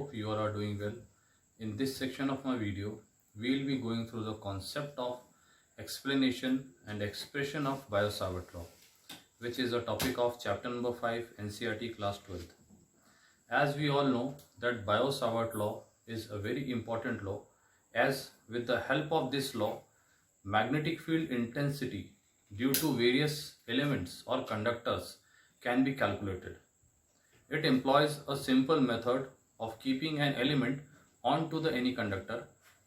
hope you all are doing well. In this section of my video, we will be going through the concept of explanation and expression of Biot-Savart law, which is a topic of chapter number 5 NCERT class 12th. As we all know that Biot-Savart law is a very important law, as with the help of this law, magnetic field intensity due to various elements or conductors can be calculated. It employs a simple method of keeping an element onto the any conductor,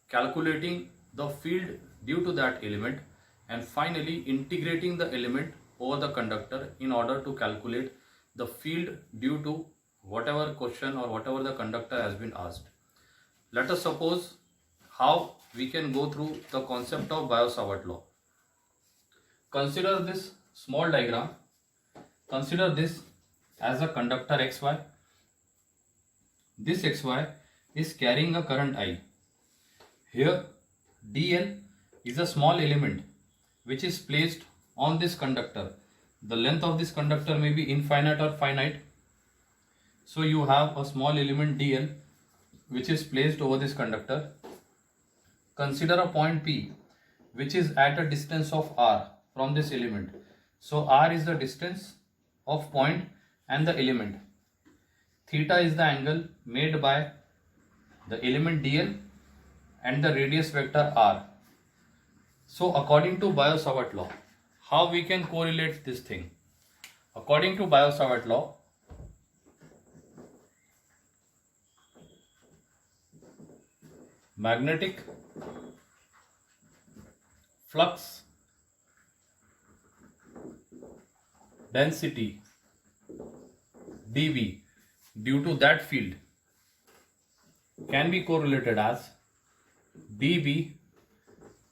calculating the field due to that element, and finally integrating the element over the conductor in order to calculate the field due to whatever question or whatever the conductor has been asked. Let us suppose how we can go through the concept of Biot-Savart law. Consider this small diagram. Consider this as a conductor XY. This XY is carrying a current I. Here dl is a small element which is placed on this conductor. The length of this conductor may be infinite or finite. So you have a small element dl which is placed over this conductor. Consider a point P which is at a distance of r from this element. So r is the distance of point and the element. Theta is the angle made by the element dl and the radius vector r. So according to Biot-Savart law, how we can correlate this thing? According to Biot-Savart law, magnetic flux density dV due to that field can be correlated as dV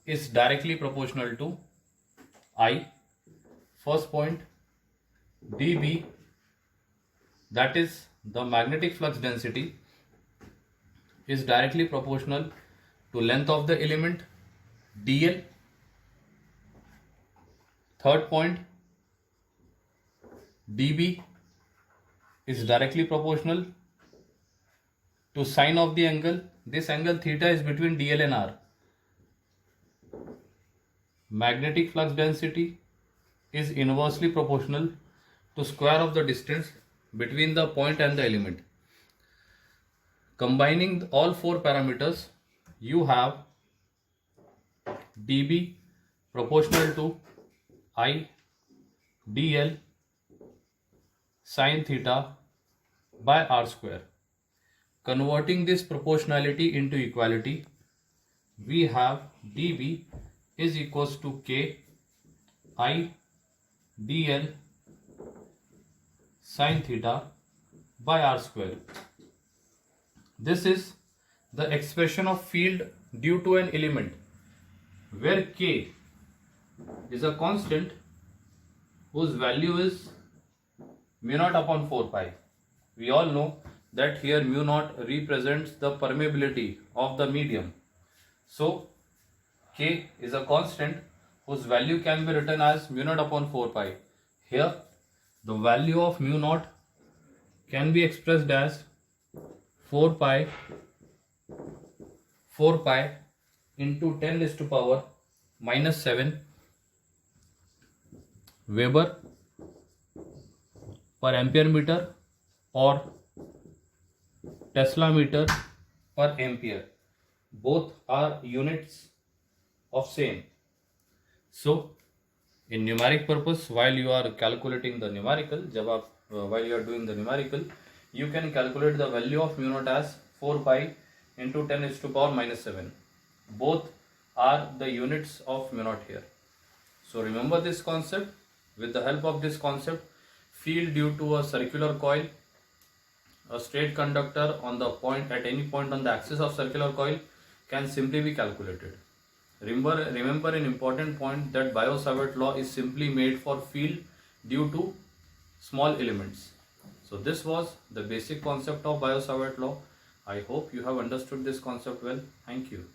is directly proportional to I. First point, dV, that is the magnetic flux density, is directly proportional to length of the element dl. Third point, dB is directly proportional to sine of the angle. This angle theta is between dl and r. Magnetic flux density is inversely proportional to square of the distance between the point and the element. Combining all four parameters, you have dB proportional to I dl sine theta by r square. Converting this proportionality into equality, we have dB is equals to k I dl sine theta by r square. This is the expression of field due to an element where k is a constant whose value is mu naught upon 4 pi. We all know that here mu naught represents the permeability of the medium. So k is a constant whose value can be written as mu naught upon 4 pi. Here the value of mu naught can be expressed as 4 pi into 10 raised to power minus 7 Weber per ampere meter or Tesla meter per ampere. Both are units of same. So in numeric purpose, while you are calculating the numerical, while you are doing the numerical, you can calculate the value of mu naught as 4 pi into 10 raised to power minus 7. Both are the units of mu naught here. So remember this concept. With the help of this concept, field due to a circular coil, a straight conductor on the point at any point on the axis of circular coil can simply be calculated. Remember an important point that Biot-Savart law is simply made for field due to small elements. So this was the basic concept of Biot-Savart law. I hope you have understood this concept well. Thank you.